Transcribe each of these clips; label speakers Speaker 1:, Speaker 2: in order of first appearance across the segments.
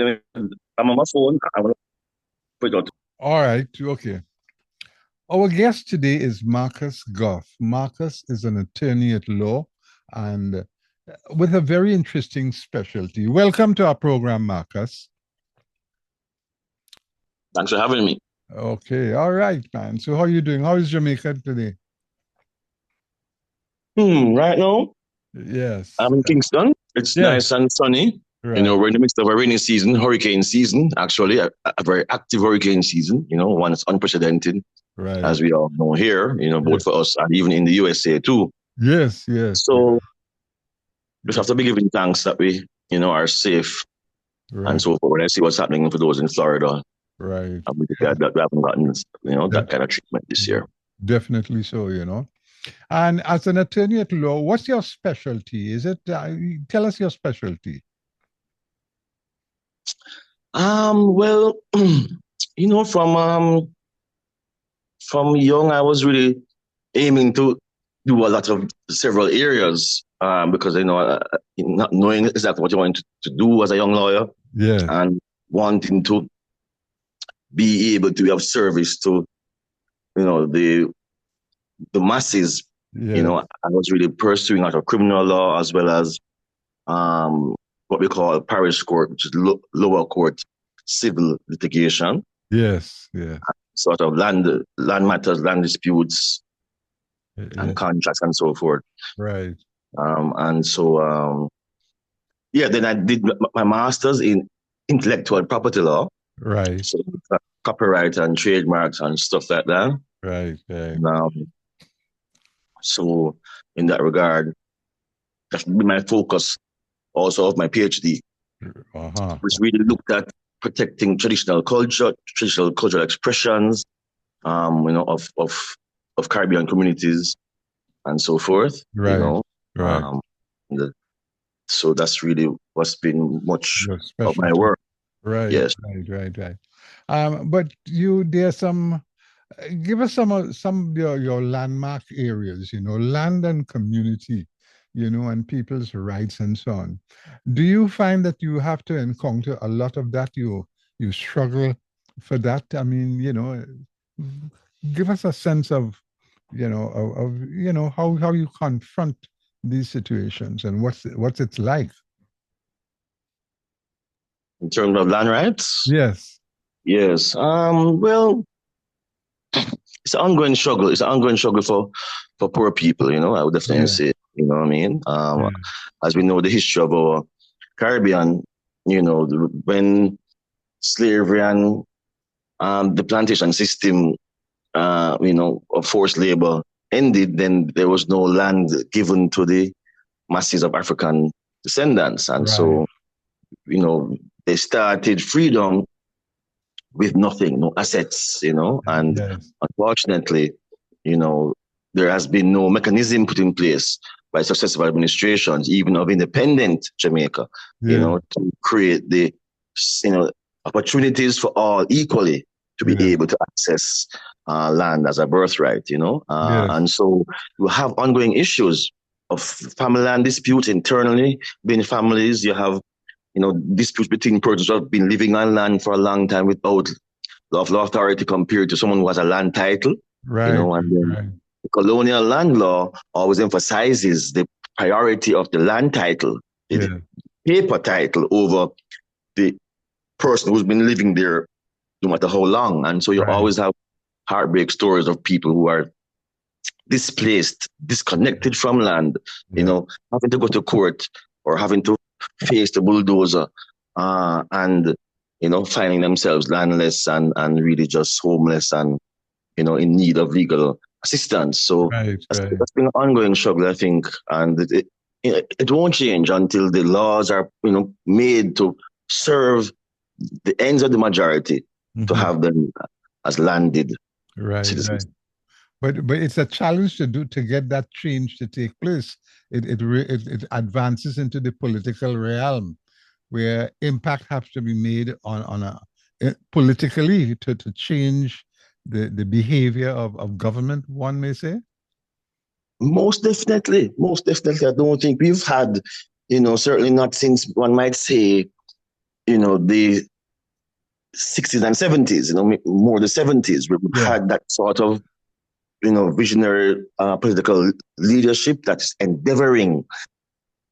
Speaker 1: I'm on my phone. I want to put it out.
Speaker 2: All right, okay. Our guest today is Marcus Goff. Marcus is an attorney at law and with a very interesting specialty. Welcome to our program, Marcus.
Speaker 1: Thanks for having me.
Speaker 2: Okay, all right, man. So how are you doing? How is Jamaica today?
Speaker 1: Right now,
Speaker 2: Yes.
Speaker 1: I'm in Kingston. It's
Speaker 2: Yes,
Speaker 1: nice and sunny.
Speaker 2: right,
Speaker 1: We're in the midst of a rainy season, hurricane season, actually, a very active hurricane season, one that's unprecedented,
Speaker 2: right.
Speaker 1: as we all know here,
Speaker 2: Yes,
Speaker 1: both for us and even in the USA too.
Speaker 2: yes, yes,
Speaker 1: So we just
Speaker 2: yes,
Speaker 1: have to be giving thanks that we, are safe and
Speaker 2: right,
Speaker 1: so forth. When I see what's happening for those in Florida,
Speaker 2: right.
Speaker 1: I'm really glad that we haven't gotten,
Speaker 2: De-
Speaker 1: that kind of treatment this year.
Speaker 2: Definitely so. And as an attorney at law, what's your specialty? Is it, tell us your specialty.
Speaker 1: Well, from young, I was really aiming to do a lot of several areas because not knowing exactly what you want to do as a young lawyer
Speaker 2: Yes,
Speaker 1: and wanting to be able to be of service to the masses.
Speaker 2: yes,
Speaker 1: I was really pursuing out of criminal law as well as um, what we call parish court, which is lower court civil litigation,
Speaker 2: yes, yes.
Speaker 1: sort of land matters, land disputes,
Speaker 2: Yeah,
Speaker 1: and contracts and so forth.
Speaker 2: right,
Speaker 1: And so, yeah, then I did my master's in intellectual property law,
Speaker 2: right,
Speaker 1: so copyright and trademarks and stuff like that.
Speaker 2: right, right.
Speaker 1: Um, so, in that regard, that's been my focus also of my PhD,
Speaker 2: Uh-huh.
Speaker 1: which really looked at protecting traditional culture, traditional cultural expressions, of Caribbean communities and so forth.
Speaker 2: Right, right.
Speaker 1: Um, the, so that's really what's been much
Speaker 2: Your
Speaker 1: of my
Speaker 2: specialty.
Speaker 1: work.
Speaker 2: Right,
Speaker 1: Yes.
Speaker 2: right. But there's some, give us some of your landmark areas, land and community, and people's rights and so on. Do you find that you have to encounter a lot of that? You struggle for that? I mean, give us a sense of, how you confront these situations and what's it's like.
Speaker 1: In terms of land rights,
Speaker 2: Yes.
Speaker 1: yes. Well, it's an ongoing struggle. It's an ongoing struggle for poor people. I would definitely
Speaker 2: Yeah.
Speaker 1: say. You know what I mean?
Speaker 2: Yeah.
Speaker 1: As we know, the history of our Caribbean. When slavery and the plantation system, of forced labor ended, then there was no land given to the masses of African descendants, and
Speaker 2: Right.
Speaker 1: so you know they started freedom with nothing, no assets, and
Speaker 2: Yes.
Speaker 1: unfortunately, you know, there has been no mechanism put in place by successive administrations, even of independent Jamaica,
Speaker 2: Yeah.
Speaker 1: to create the, opportunities for all equally to be
Speaker 2: Yeah.
Speaker 1: able to access land as a birthright,
Speaker 2: Yes.
Speaker 1: and so you have ongoing issues of family land disputes internally within families. You have disputes between persons who have been living on land for a long time without lawful authority compared to someone who has a land title,
Speaker 2: Right.
Speaker 1: and then
Speaker 2: Right.
Speaker 1: the colonial land law always emphasizes the priority of the land title, the
Speaker 2: Yeah.
Speaker 1: paper title over the person who's been living there no matter how long. And so you
Speaker 2: Right.
Speaker 1: always have heartbreak stories of people who are displaced, disconnected from land,
Speaker 2: Yeah.
Speaker 1: having to go to court or having to face the bulldozer, and finding themselves landless and really just homeless and in need of legal assistance. So
Speaker 2: Right. Right.
Speaker 1: that's been an ongoing struggle, I think, and it won't change until the laws are made to serve the ends of the majority, to
Speaker 2: Hmm.
Speaker 1: have them as landed
Speaker 2: Right.
Speaker 1: citizens.
Speaker 2: Right. But it's a challenge to get that change to take place. It advances into the political realm where impact has to be made on politically to change the behavior of government, one may say.
Speaker 1: Most definitely, most definitely. I don't think we've had, certainly not since one might say the 60s and 70s, more the 70s, where we
Speaker 2: Yeah.
Speaker 1: had that sort of, visionary political leadership that's endeavoring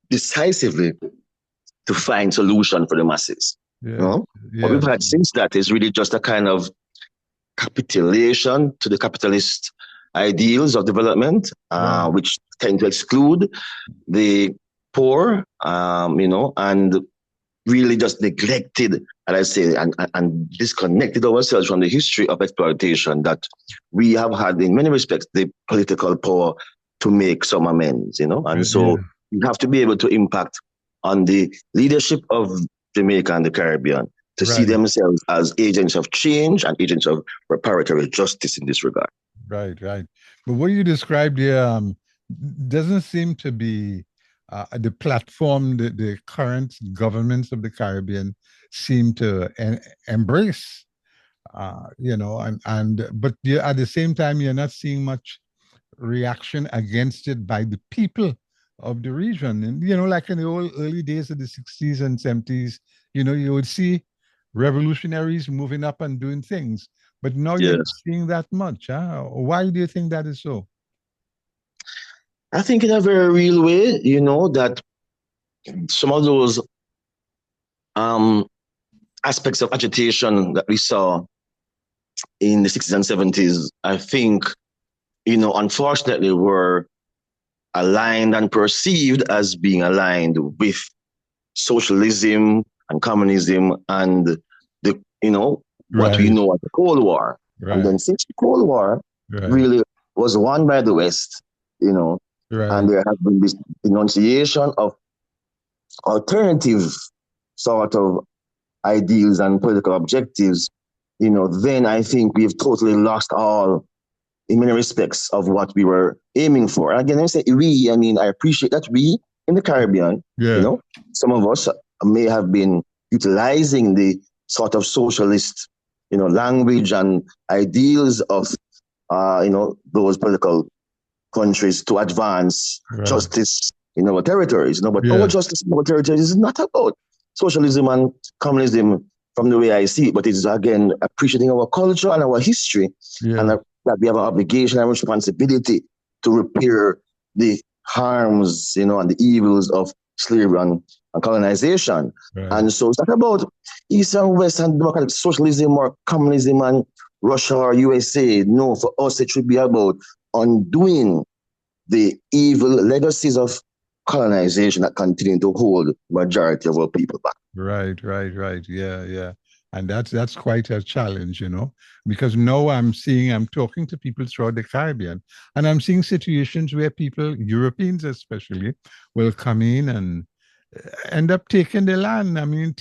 Speaker 1: decisively to find solution for the masses. You
Speaker 2: Yeah.
Speaker 1: know? What we've
Speaker 2: Yes.
Speaker 1: had since that is really just a kind of capitulation to the capitalist ideals of development,
Speaker 2: Right.
Speaker 1: which tend to exclude the poor, and really just neglected, and I say, and disconnected ourselves from the history of exploitation that we have had in many respects the political power to make some amends, and
Speaker 2: Yeah.
Speaker 1: so you have to be able to impact on the leadership of Jamaica and the Caribbean to see
Speaker 2: Right.
Speaker 1: themselves as agents of change and agents of reparatory justice in this regard.
Speaker 2: Right. Right. But what you described here doesn't seem to be the platform that the current governments of the Caribbean seem to embrace. And but you, at the same time, you're not seeing much reaction against it by the people of the region. And like in the old early days of the 60s and 70s, you would see revolutionaries moving up and doing things. But now you're not
Speaker 1: Yes.
Speaker 2: seeing that much. Huh? Why do you think that is so?
Speaker 1: I think in a very real way, that some of those um, aspects of agitation that we saw in the 60s and 70s, I think, unfortunately, were aligned and perceived as being aligned with socialism and communism and what we
Speaker 2: Right,
Speaker 1: know as the Cold War. And
Speaker 2: right,
Speaker 1: then since the Cold War
Speaker 2: right,
Speaker 1: really was won by the West, and
Speaker 2: right,
Speaker 1: there has been this denunciation of alternative sort of ideals and political objectives, then I think we've totally lost all in many respects of what we were aiming for. And again, I say we, I mean, I appreciate that we in the Caribbean,
Speaker 2: yeah,
Speaker 1: some of us may have been utilizing the sort of socialist, language and ideals of, those political countries to advance
Speaker 2: right,
Speaker 1: justice in our territories. But our
Speaker 2: yeah,
Speaker 1: justice in our territories is not about socialism and communism from the way I see it, but it's again appreciating our culture and our history, and
Speaker 2: yeah,
Speaker 1: that we have an obligation and responsibility to repair the harms, and the evils of slavery and colonization.
Speaker 2: right,
Speaker 1: And so it's not about East and West and democratic socialism or communism and Russia or USA. No, for us it should be about undoing the evil legacies of colonization that continue to hold majority of our people back.
Speaker 2: right. Yeah, yeah. And that's quite a challenge, because now I'm talking to people throughout the Caribbean, and I'm seeing situations where people, Europeans especially, will come in and end up taking the land. I mean,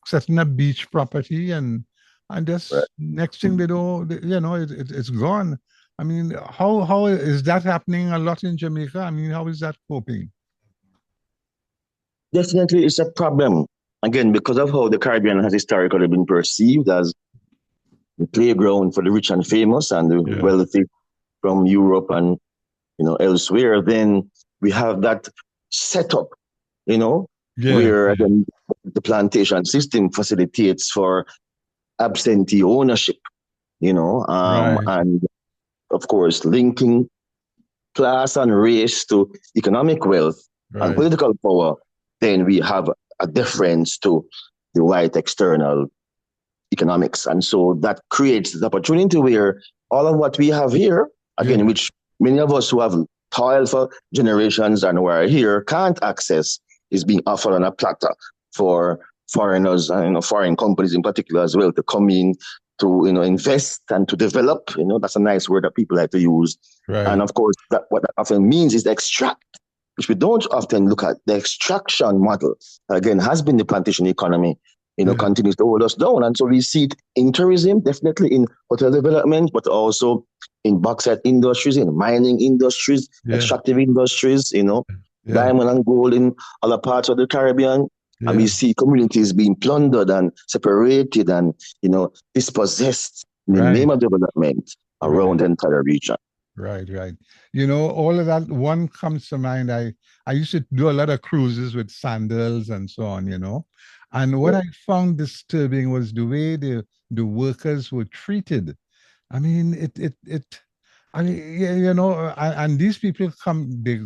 Speaker 2: setting up beach property, and
Speaker 1: Right.
Speaker 2: just next thing they know, it's gone. I mean, how is that happening a lot in Jamaica? I mean, how is that coping?
Speaker 1: Definitely, it's a problem. Again, because of how the Caribbean has historically been perceived as the playground for the rich and famous and the
Speaker 2: Yeah,
Speaker 1: wealthy from Europe and elsewhere, then we have that setup, you know,
Speaker 2: yeah,
Speaker 1: where again the plantation system facilitates for absentee ownership,
Speaker 2: right,
Speaker 1: and of course linking class and race to economic wealth and
Speaker 2: right,
Speaker 1: political power, then we have a difference to the white external economics. And so that creates the opportunity where all of what we have here,
Speaker 2: yeah,
Speaker 1: again, which many of us who have toiled for generations and who are here can't access, is being offered on a platter for foreigners and foreign companies in particular as well to come in to invest and to develop. That's a nice word that people like to use. And
Speaker 2: right,
Speaker 1: of course, that what that often means is extract, which we don't often look at. The extraction model again has been the plantation economy,
Speaker 2: yeah,
Speaker 1: continues to hold us down. And so we see it in tourism, definitely in hotel development, but also in bauxite industries, in mining industries,
Speaker 2: yeah,
Speaker 1: extractive industries,
Speaker 2: yeah,
Speaker 1: diamond and gold in other parts of the Caribbean. And we
Speaker 2: yeah,
Speaker 1: see communities being plundered and separated and, dispossessed in the
Speaker 2: right,
Speaker 1: name of development
Speaker 2: right.
Speaker 1: around the entire region.
Speaker 2: Right. All of that. One comes to mind. I used to do a lot of cruises with sandals and so on. And what
Speaker 1: Yeah.
Speaker 2: I found disturbing was the way the workers were treated. I mean, I mean, yeah, and these people come, they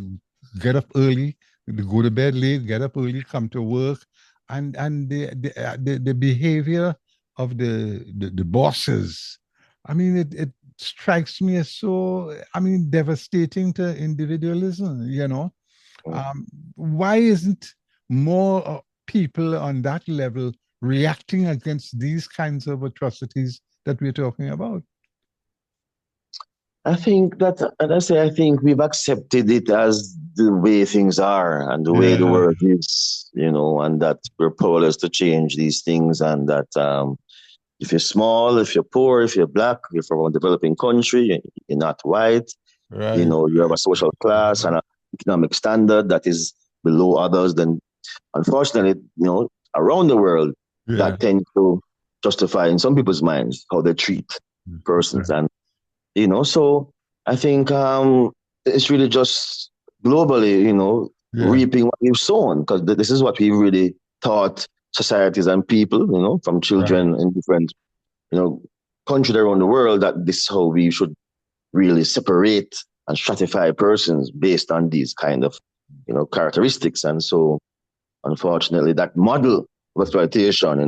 Speaker 2: get up early, they go to bed late, get up early, come to work, and the behavior of the bosses. I mean, it strikes me as so, I mean, devastating to individualism. Um, why isn't more people on that level reacting against these kinds of atrocities that we're talking about?
Speaker 1: I think that, and I say, I think we've accepted it as the way things are and the way the
Speaker 2: Yeah,
Speaker 1: world is, and that we're powerless to change these things, and that if you're small, if you're poor, if you're black, if you're from a developing country, you're not white,
Speaker 2: right.
Speaker 1: you have a social class and an economic standard that is below others, then unfortunately, around the world,
Speaker 2: Yeah,
Speaker 1: that tends to justify in some people's minds how they treat persons.
Speaker 2: right.
Speaker 1: And so I think it's really just globally,
Speaker 2: Yeah,
Speaker 1: reaping what we've sown, because this is what we really taught societies and people, from
Speaker 2: right,
Speaker 1: children in different, you know, countries around the world, that this is how we should really separate and stratify persons based on these kind of, characteristics. And so, unfortunately, that model of exploitation,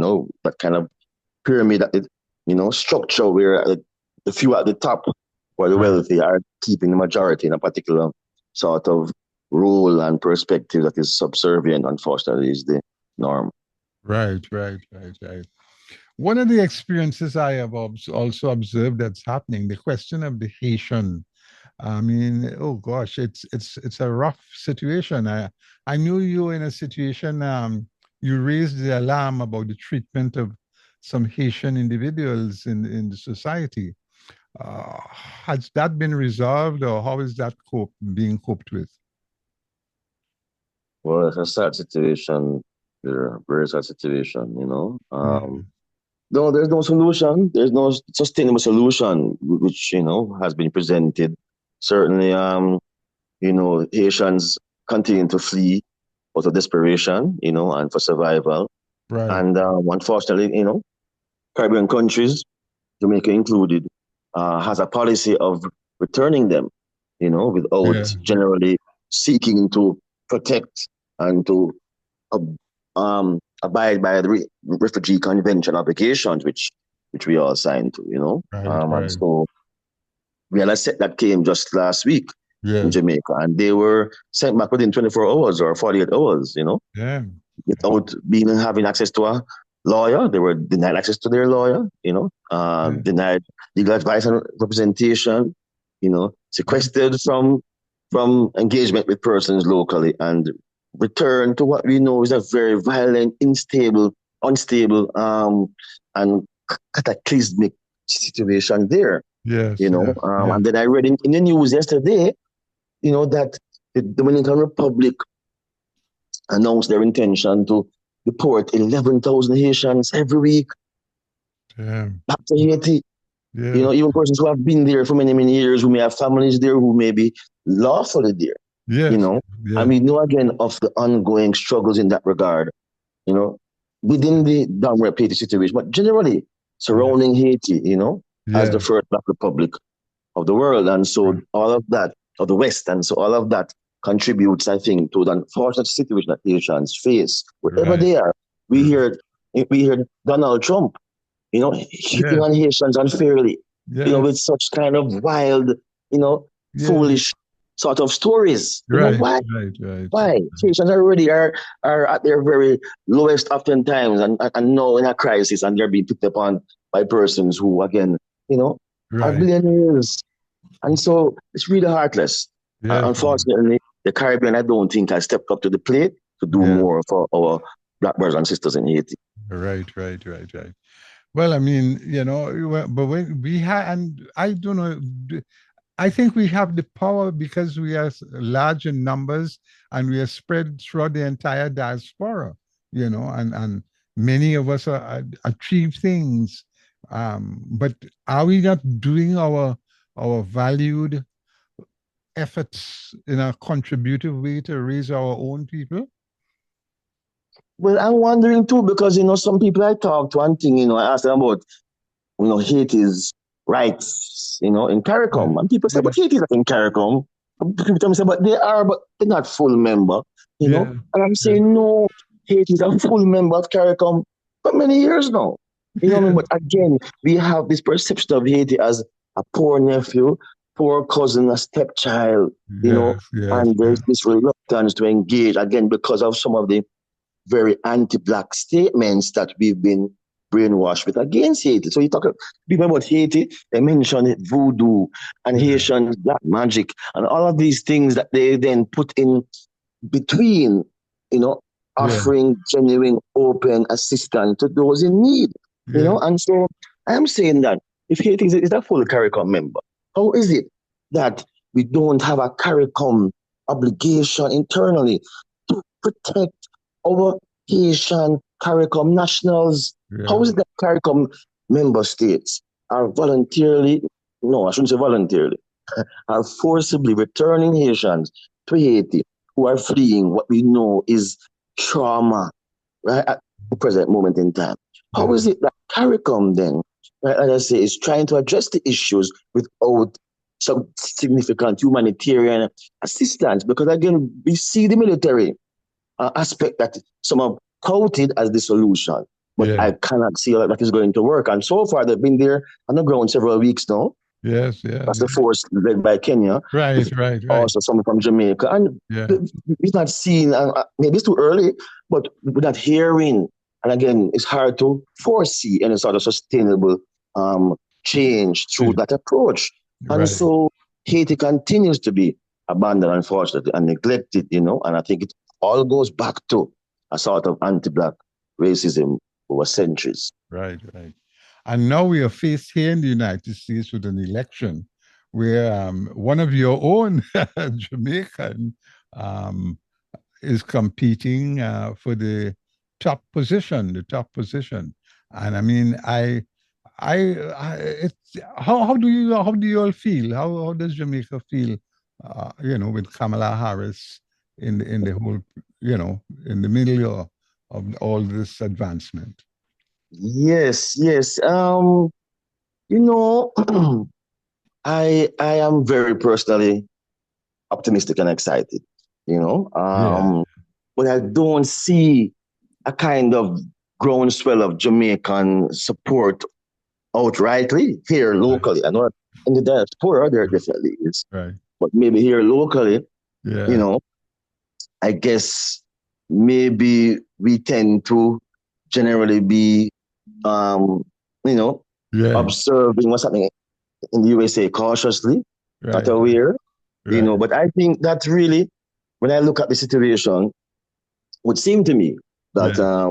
Speaker 1: that kind of pyramid, structure where the few at the top or the
Speaker 2: right,
Speaker 1: wealthy are keeping the majority in a particular sort of role and perspective that is subservient, unfortunately, is the norm.
Speaker 2: right. One of the experiences I have also observed that's happening, the question of the Haitian. I mean, oh gosh, it's a rough situation. I knew you were in a situation. You raised the alarm about the treatment of some Haitian individuals in the society. Has that been resolved, or how is that being coped with?
Speaker 1: Well, it's a sad situation. There, very sad situation,
Speaker 2: Yeah,
Speaker 1: No, there's no solution. There's no sustainable solution, which, has been presented. Certainly, Haitians continue to flee out of desperation, and for survival.
Speaker 2: right.
Speaker 1: And unfortunately, Caribbean countries, Jamaica included, has a policy of returning them, without
Speaker 2: Yeah,
Speaker 1: generally seeking to protect and to abide by the refugee convention obligations, which we all signed to, and
Speaker 2: right.
Speaker 1: so we had a set that came just last week in
Speaker 2: Yes,
Speaker 1: Jamaica, and they were sent back within 24 hours or 48 hours,
Speaker 2: yeah,
Speaker 1: without being having access to a lawyer. They were denied access to their lawyer,
Speaker 2: yeah,
Speaker 1: denied legal advice and representation, sequestered from engagement with persons locally, and returned to what we know is a very violent, unstable, and cataclysmic situation there.
Speaker 2: yes, yes, yes,
Speaker 1: And then I read in the news yesterday, that the Dominican Republic announced their intention to deport 11,000 Haitians every week
Speaker 2: yeah,
Speaker 1: back to Haiti.
Speaker 2: yes,
Speaker 1: Even persons who have been there for many, many years, who may have families there, who may be lawfully there, you
Speaker 2: yes,
Speaker 1: know. And
Speaker 2: yes,
Speaker 1: we know again of the ongoing struggles in that regard, you know, within the downright Haiti situation, but generally
Speaker 2: yeah,
Speaker 1: surrounding Haiti, as
Speaker 2: yeah,
Speaker 1: the first black republic of the world. And so
Speaker 2: right,
Speaker 1: all of that, of the West, and so all of that contributes, I think, to the unfortunate situation that Haitians face, wherever
Speaker 2: right,
Speaker 1: they are. We
Speaker 2: right,
Speaker 1: hear, we hear Donald Trump, hitting
Speaker 2: yes,
Speaker 1: on Haitians unfairly,
Speaker 2: yes,
Speaker 1: with such kind of wild, you know,
Speaker 2: yes,
Speaker 1: foolish sort of stories.
Speaker 2: right,
Speaker 1: Why?
Speaker 2: right, right,
Speaker 1: Why? Haitians already are at their very lowest oftentimes, and now in a crisis, and they're being picked upon by persons who, again, you know, are
Speaker 2: right,
Speaker 1: billionaires. And so it's really heartless.
Speaker 2: yes,
Speaker 1: Unfortunately, the Caribbean, I don't think, has stepped up to the plate to do
Speaker 2: yeah,
Speaker 1: more for our black brothers and sisters in Haiti.
Speaker 2: right. Well, I mean, but when we have, and I don't know, I think we have the power because we are large in numbers and we are spread throughout the entire diaspora, and many of us achieve things. But are we not doing our valued efforts in a contributive way to raise our own people?
Speaker 1: Well, I'm wondering too because some people I talk to and thing, I ask them about Haiti's rights, in
Speaker 2: Yeah,
Speaker 1: CARICOM. And people say,
Speaker 2: yeah,
Speaker 1: but Haiti is not in CARICOM. People tell me, say, but they are, but they're not full member, you know.
Speaker 2: yeah,
Speaker 1: And I'm
Speaker 2: yeah,
Speaker 1: saying, no, Haiti is a full member of CARICOM for many years now. You know what I mean?
Speaker 2: yeah,
Speaker 1: But again, we have this perception of Haiti as a poor nephew, poor cousin, a stepchild,
Speaker 2: yes, yes,
Speaker 1: and
Speaker 2: yes,
Speaker 1: there's this reluctance to engage again because of some of the very anti-black statements that we've been brainwashed with against Haiti. So you talk people about Haiti, they mention voodoo and
Speaker 2: yeah,
Speaker 1: Haitian black magic and all of these things that they then put in between, you know,
Speaker 2: yeah,
Speaker 1: offering genuine open assistance to those in need.
Speaker 2: yeah,
Speaker 1: And so I'm saying that if Haiti is a full CARICOM member, how is it that we don't have a CARICOM obligation internally to protect our Haitian CARICOM nationals? How
Speaker 2: yeah,
Speaker 1: is it that CARICOM member states are voluntarily, no, I shouldn't say voluntarily, are forcibly returning Haitians to Haiti who are fleeing what we know is trauma, right, at the present moment in time? How
Speaker 2: yeah,
Speaker 1: is it that CARICOM then, right, as I say, is trying to address the issues without some significant humanitarian assistance? Because again, we see the military aspect that some have touted as the solution. But
Speaker 2: yeah,
Speaker 1: I cannot see how that is going to work. And so far, they've been there on the ground several weeks now.
Speaker 2: yes, yes,
Speaker 1: That's the
Speaker 2: yes.
Speaker 1: force led by Kenya,
Speaker 2: Right,
Speaker 1: with
Speaker 2: right, right.
Speaker 1: also someone from Jamaica. And
Speaker 2: Yeah,
Speaker 1: we're not seeing, maybe it's too early, but we're not hearing. And again, it's hard to foresee any sort of sustainable um, change through
Speaker 2: yeah,
Speaker 1: that approach. And
Speaker 2: right.
Speaker 1: so Haiti continues to be abandoned, unfortunately, and neglected, and I think it all goes back to a sort of anti-black racism over centuries.
Speaker 2: Right, right. And now we are faced here in the United States with an election where one of your own Jamaican um, is competing for the top position. And I mean, it's how do you all feel? How does Jamaica feel? With Kamala Harris in the whole, in the middle of all this advancement.
Speaker 1: Yes, yes. You know, I am very personally optimistic and excited, you know.
Speaker 2: Yeah,
Speaker 1: But I don't see a kind of groundswell of Jamaican support outrightly here
Speaker 2: right,
Speaker 1: locally. I know in the diaspora there definitely is,
Speaker 2: right.
Speaker 1: but maybe here locally, you
Speaker 2: Yeah,
Speaker 1: know, I guess maybe we tend to generally be, um, you know,
Speaker 2: yeah,
Speaker 1: observing what's happening in the USA cautiously, not
Speaker 2: right,
Speaker 1: aware,
Speaker 2: right.
Speaker 1: But I think that really, when I look at the situation, would seem to me that
Speaker 2: Yeah,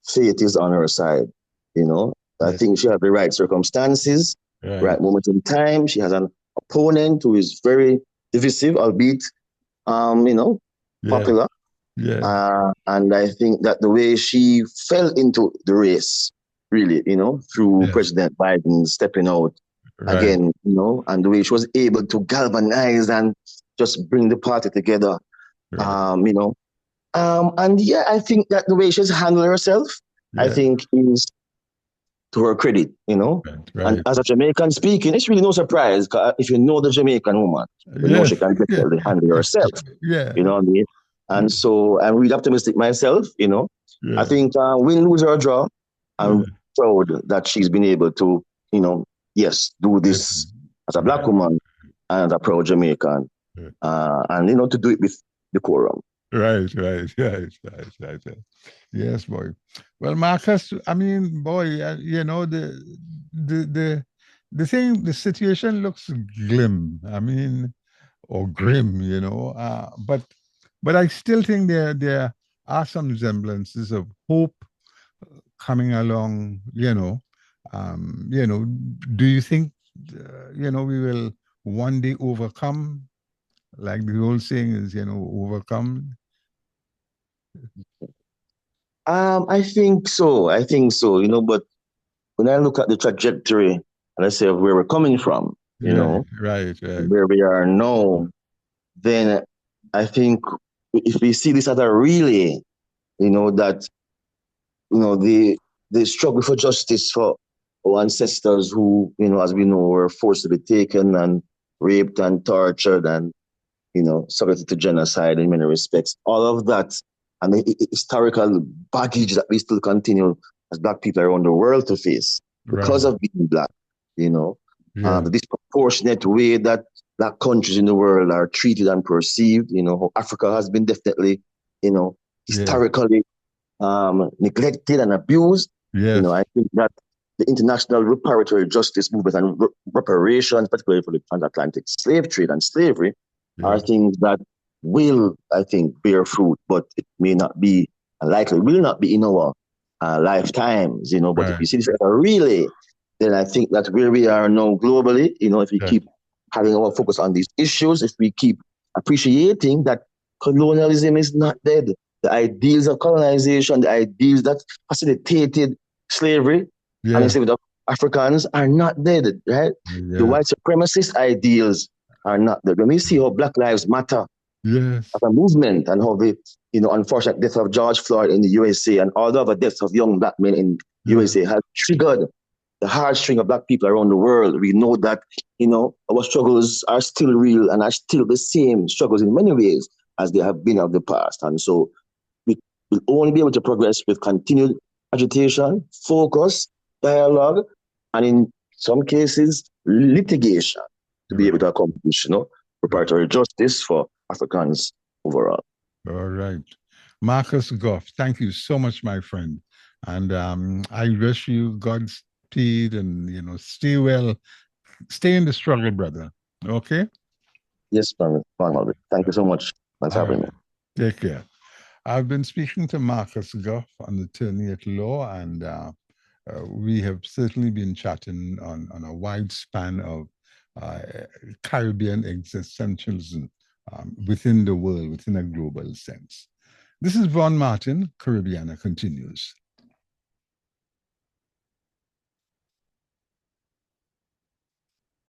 Speaker 1: fate is on her side. You know, I
Speaker 2: yeah,
Speaker 1: think she has the right circumstances,
Speaker 2: right.
Speaker 1: right moment in time. She has an opponent who is very divisive, albeit, you know,
Speaker 2: Yeah,
Speaker 1: popular.
Speaker 2: yeah,
Speaker 1: And I think that the way she fell into the race, really, through
Speaker 2: yes,
Speaker 1: President Biden stepping out
Speaker 2: right,
Speaker 1: again, and the way she was able to galvanize and just bring the party together,
Speaker 2: right.
Speaker 1: um, you know. And yeah, I think that the way she's handled herself, I
Speaker 2: Yeah,
Speaker 1: think is to her credit.
Speaker 2: right,
Speaker 1: And
Speaker 2: right.
Speaker 1: as a Jamaican speaking, it's really no surprise if you know the Jamaican woman, you know
Speaker 2: Yeah,
Speaker 1: she can
Speaker 2: yeah,
Speaker 1: definitely handle herself.
Speaker 2: yeah,
Speaker 1: You know what I mean?
Speaker 2: yeah,
Speaker 1: And so I'm really optimistic myself. I
Speaker 2: yeah,
Speaker 1: think win, lose, or draw, I'm
Speaker 2: yeah.
Speaker 1: proud that she's been able to, you know, yes, do this as a black
Speaker 2: Right,
Speaker 1: woman and as a proud Jamaican,
Speaker 2: right.
Speaker 1: and, to do it with decorum.
Speaker 2: Right, right, right, right, right, right. Yes, boy. Well, Marcus, I mean, boy, the the the thing, the situation looks glim. I mean, or grim, but I still think there are some semblances of hope coming along. Do you think we will one day overcome, like the old saying is, overcome?
Speaker 1: I think so. I think so. But when I look at the trajectory, let's say of where we're coming from,
Speaker 2: Yeah, right, right.
Speaker 1: where we are now, then I think if we see this as a relay, that the struggle for justice for our ancestors who, as we know, were forced to be taken and raped and tortured and, subjected to genocide in many respects. All of that and the historical baggage that we still continue as Black people around the world to face because
Speaker 2: Right.
Speaker 1: of being Black, you know,
Speaker 2: Yeah.
Speaker 1: the disproportionate way that Black countries in the world are treated and perceived, how Africa has been definitely,
Speaker 2: Yeah.
Speaker 1: historically neglected and abused.
Speaker 2: Yes.
Speaker 1: I think that the international reparatory justice movement and reparations, particularly for the transatlantic slave trade and slavery, are
Speaker 2: Yeah.
Speaker 1: things that will, I think, bear fruit, but it may not be, likely will not be in our lifetimes, But if
Speaker 2: Right.
Speaker 1: we see this as a relay, then I think that's where we are now globally, if we
Speaker 2: Yes.
Speaker 1: keep having our focus on these issues, if we keep appreciating that colonialism is not dead, the ideals of colonization, the ideals that facilitated slavery and
Speaker 2: Yeah.
Speaker 1: enslavement of Africans are not dead, right? The
Speaker 2: Yes.
Speaker 1: white supremacist ideals are not dead. When we see how Black Lives Matter as
Speaker 2: Yes.
Speaker 1: a movement and how the unfortunate death of George Floyd in the USA and all the other deaths of young Black men in
Speaker 2: Yeah.
Speaker 1: USA has triggered the heartstring of Black people around the world. We know that our struggles are still real and are still the same struggles in many ways as they have been of the past. And so we will only be able to progress with continued agitation, focus, dialogue, and in some cases, litigation to be able
Speaker 2: Right.
Speaker 1: to accomplish,
Speaker 2: Right.
Speaker 1: reparatory justice for Africans overall.
Speaker 2: All right. Marcus Goff, thank you so much, my friend. And I wish you Godspeed and, stay well, stay in the struggle, brother. Okay?
Speaker 1: Yes, Pan Albert. Thank you so much. Thanks for
Speaker 2: All
Speaker 1: having me.
Speaker 2: right. Take care. I've been speaking to Marcus Goff, an attorney at law, and we have certainly been chatting on a wide span of uh, Caribbean existentialism within the world, within a global sense. This is Von Martin. Caribbeana continues.